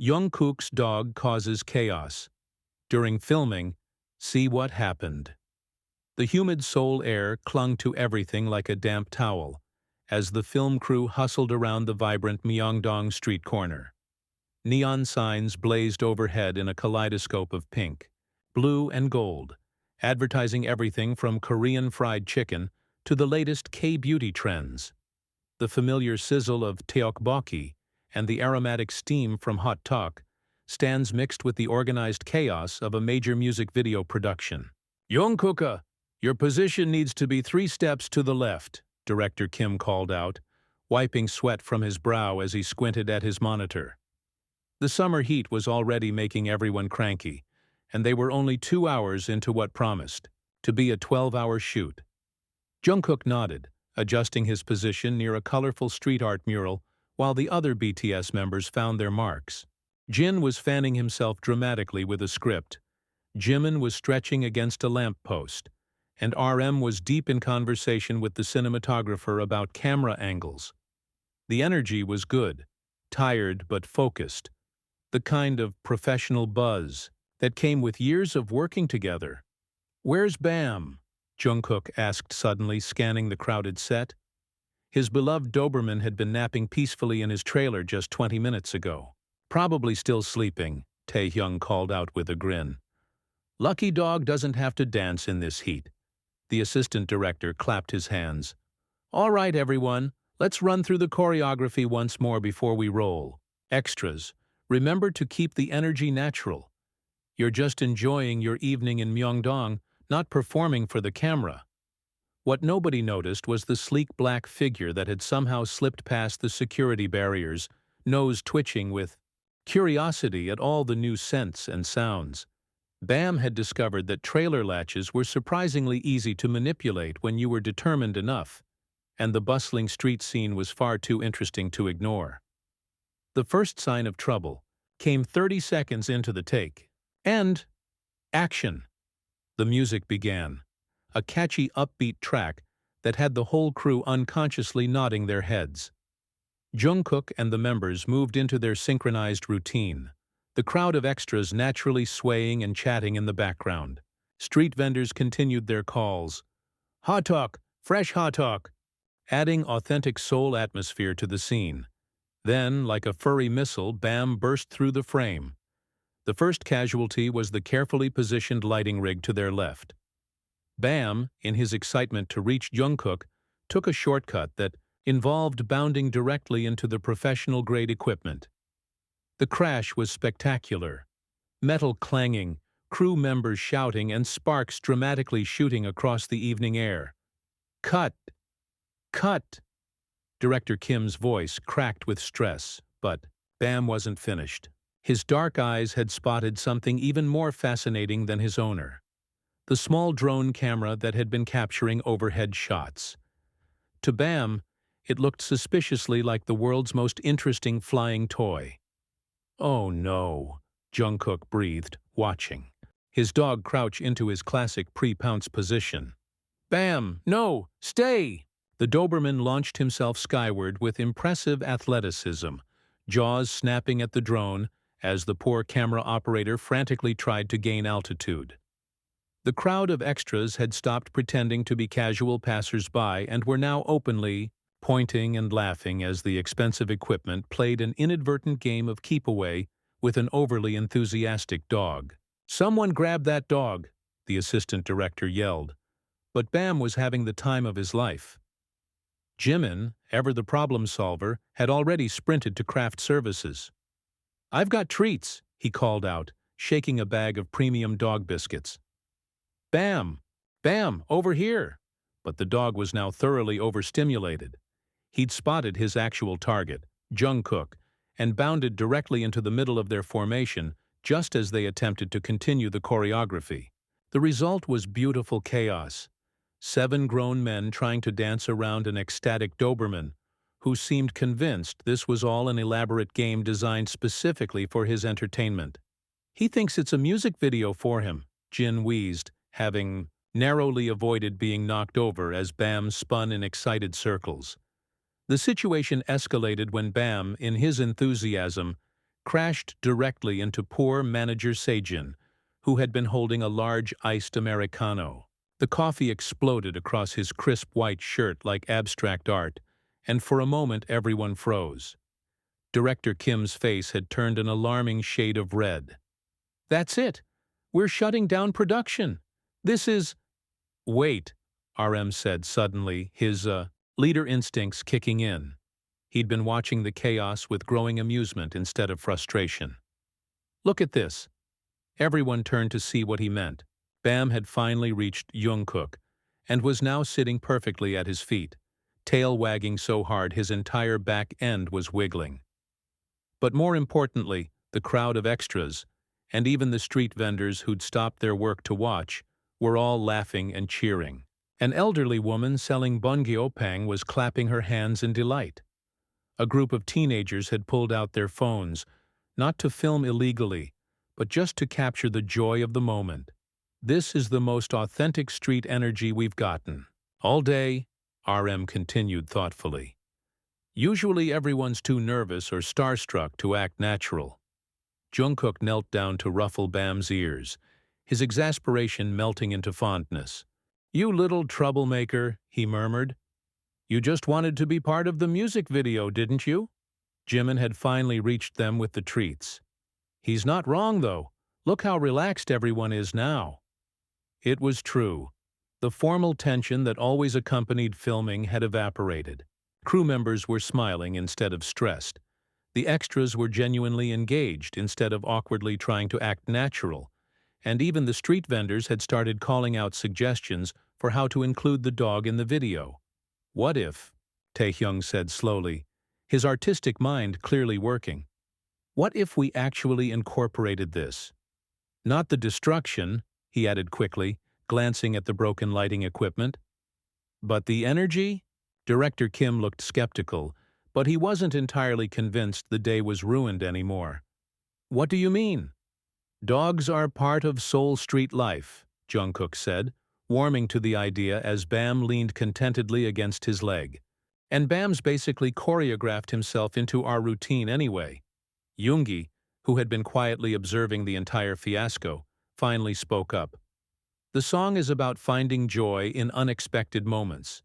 Jungkook's dog causes chaos. During filming, see what happened. The humid Seoul air clung to everything like a damp towel as the film crew hustled around the vibrant Myeongdong street corner. Neon signs blazed overhead in a kaleidoscope of pink, blue, and gold, advertising everything from Korean fried chicken to the latest K-beauty trends. The familiar sizzle of tteokbokki and the aromatic steam from hot tok stands mixed with the organized chaos of a major music video production. "Jungkook, your position needs to be 3 steps to the left," Director Kim called out, wiping sweat from his brow as he squinted at his monitor. The summer heat was already making everyone cranky, and they were only 2 hours into what promised to be a 12-hour shoot. Jungkook nodded, adjusting his position near a colorful street art mural while the other BTS members found their marks. Jin was fanning himself dramatically with a script. Jimin was stretching against a lamppost, and RM was deep in conversation with the cinematographer about camera angles. The energy was good, tired but focused, the kind of professional buzz that came with years of working together. "Where's Bam?" Jungkook asked suddenly, scanning the crowded set. His beloved Doberman had been napping peacefully in his trailer just 20 minutes ago. "Probably still sleeping," Taehyung called out with a grin. "Lucky dog doesn't have to dance in this heat." The assistant director clapped his hands. "All right, everyone, let's run through the choreography once more before we roll. Extras, remember to keep the energy natural. You're just enjoying your evening in Myeongdong, not performing for the camera." What nobody noticed was the sleek black figure that had somehow slipped past the security barriers, nose twitching with curiosity at all the new scents and sounds. Bam had discovered that trailer latches were surprisingly easy to manipulate when you were determined enough, and the bustling street scene was far too interesting to ignore. The first sign of trouble came 30 seconds into the take. And action! The music began, a catchy upbeat track that had the whole crew unconsciously nodding their heads. Jungkook and the members moved into their synchronized routine, the crowd of extras naturally swaying and chatting in the background. Street vendors continued their calls, "Hot dog, fresh hot dog," adding authentic Seoul atmosphere to the scene. Then, like a furry missile, Bam burst through the frame. The first casualty was the carefully positioned lighting rig to their left. Bam, in his excitement to reach Jungkook, took a shortcut that involved bounding directly into the professional-grade equipment. The crash was spectacular. Metal clanging, crew members shouting, and sparks dramatically shooting across the evening air. "Cut! Cut!" Director Kim's voice cracked with stress, but Bam wasn't finished. His dark eyes had spotted something even more fascinating than his owner: the small drone camera that had been capturing overhead shots. To Bam, it looked suspiciously like the world's most interesting flying toy. "Oh no," Jungkook breathed, watching his dog crouch into his classic pre-pounce position. "Bam, no, stay!" The Doberman launched himself skyward with impressive athleticism, jaws snapping at the drone as the poor camera operator frantically tried to gain altitude. The crowd of extras had stopped pretending to be casual passers-by and were now openly pointing and laughing as the expensive equipment played an inadvertent game of keep-away with an overly enthusiastic dog. "Someone grab that dog," the assistant director yelled. But Bam was having the time of his life. Jimin, ever the problem solver, had already sprinted to craft services. "I've got treats," he called out, shaking a bag of premium dog biscuits. "Bam! Bam! Over here!" But the dog was now thoroughly overstimulated. He'd spotted his actual target, Jungkook, and bounded directly into the middle of their formation just as they attempted to continue the choreography. The result was beautiful chaos. 7 grown men trying to dance around an ecstatic Doberman, who seemed convinced this was all an elaborate game designed specifically for his entertainment. "He thinks it's a music video for him," Jin wheezed, having narrowly avoided being knocked over as Bam spun in excited circles. The situation escalated when Bam, in his enthusiasm, crashed directly into poor manager Seijin, who had been holding a large iced Americano. The coffee exploded across his crisp white shirt like abstract art, and for a moment everyone froze. Director Kim's face had turned an alarming shade of red. "That's it! We're shutting down production! This is—" "Wait," RM said suddenly, his leader instincts kicking in. He'd been watching the chaos with growing amusement instead of frustration. "Look at this." Everyone turned to see what he meant. Bam had finally reached Jungkook, and was now sitting perfectly at his feet, tail wagging so hard his entire back end was wiggling. But more importantly, the crowd of extras, and even the street vendors who'd stopped their work to watch, were all laughing and cheering. An elderly woman selling bongyeopang was clapping her hands in delight. A group of teenagers had pulled out their phones, not to film illegally, but just to capture the joy of the moment. "This is the most authentic street energy we've gotten all day," RM continued thoughtfully. "Usually everyone's too nervous or starstruck to act natural." Jungkook knelt down to ruffle Bam's ears, his exasperation melting into fondness. "You little troublemaker," he murmured. "You just wanted to be part of the music video, didn't you?" Jimin had finally reached them with the treats. "He's not wrong, though. Look how relaxed everyone is now." It was true. The formal tension that always accompanied filming had evaporated. Crew members were smiling instead of stressed. The extras were genuinely engaged instead of awkwardly trying to act natural. And even the street vendors had started calling out suggestions for how to include the dog in the video. "What if," Taehyung said slowly, his artistic mind clearly working, "what if we actually incorporated this? Not the destruction," he added quickly, glancing at the broken lighting equipment, "but the energy?" Director Kim looked skeptical, but he wasn't entirely convinced the day was ruined anymore. "What do you mean?" "Dogs are part of Seoul street life," Jungkook said, warming to the idea as Bam leaned contentedly against his leg. "And Bam's basically choreographed himself into our routine anyway." Yoongi, who had been quietly observing the entire fiasco, finally spoke up. "The song is about finding joy in unexpected moments.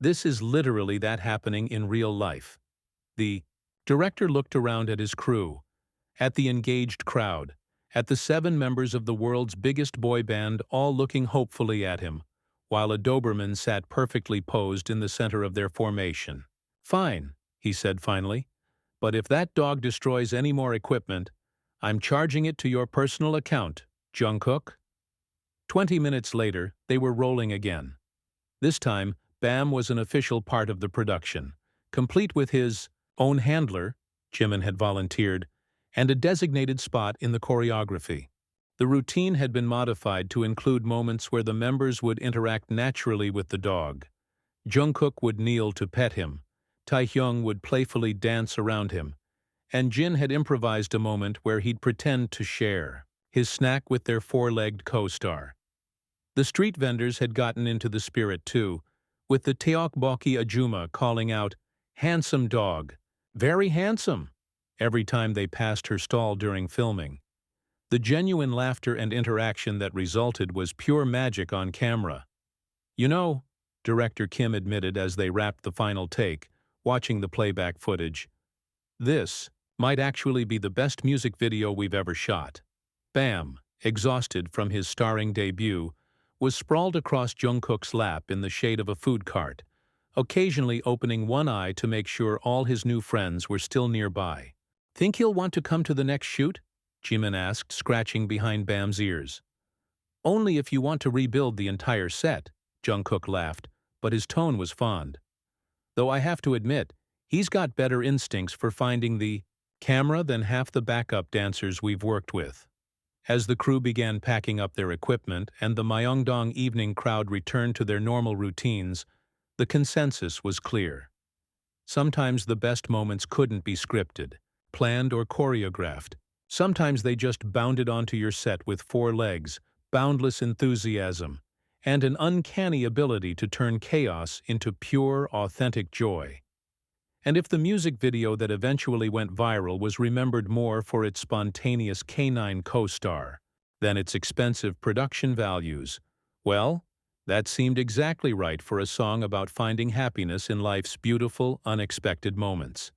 This is literally that happening in real life." The director looked around at his crew, at the engaged crowd, at the 7 members of the world's biggest boy band all looking hopefully at him, while a Doberman sat perfectly posed in the center of their formation. "Fine," he said finally, "but if that dog destroys any more equipment, I'm charging it to your personal account, Jungkook." 20 minutes later, they were rolling again. This time, Bam was an official part of the production, complete with his own handler, Jimin had volunteered, and a designated spot in the choreography. The routine had been modified to include moments where the members would interact naturally with the dog. Jungkook would kneel to pet him, Taehyung would playfully dance around him, and Jin had improvised a moment where he'd pretend to share his snack with their 4-legged co-star. The street vendors had gotten into the spirit too, with the Teokbokki Ajuma calling out, "Handsome dog, very handsome," every time they passed her stall during filming. The genuine laughter and interaction that resulted was pure magic on camera. "You know," Director Kim admitted as they wrapped the final take, watching the playback footage, "this might actually be the best music video we've ever shot." Bam, exhausted from his starring debut, was sprawled across Jungkook's lap in the shade of a food cart, occasionally opening one eye to make sure all his new friends were still nearby. "Think he'll want to come to the next shoot?" Jimin asked, scratching behind Bam's ears. "Only if you want to rebuild the entire set," Jungkook laughed, but his tone was fond. "Though I have to admit, he's got better instincts for finding the camera than half the backup dancers we've worked with." As the crew began packing up their equipment and the Myeongdong evening crowd returned to their normal routines, the consensus was clear. Sometimes the best moments couldn't be scripted, planned or choreographed. Sometimes they just bounded onto your set with 4 legs, boundless enthusiasm, and an uncanny ability to turn chaos into pure, authentic joy. And if the music video that eventually went viral was remembered more for its spontaneous canine co-star than its expensive production values, well, that seemed exactly right for a song about finding happiness in life's beautiful, unexpected moments.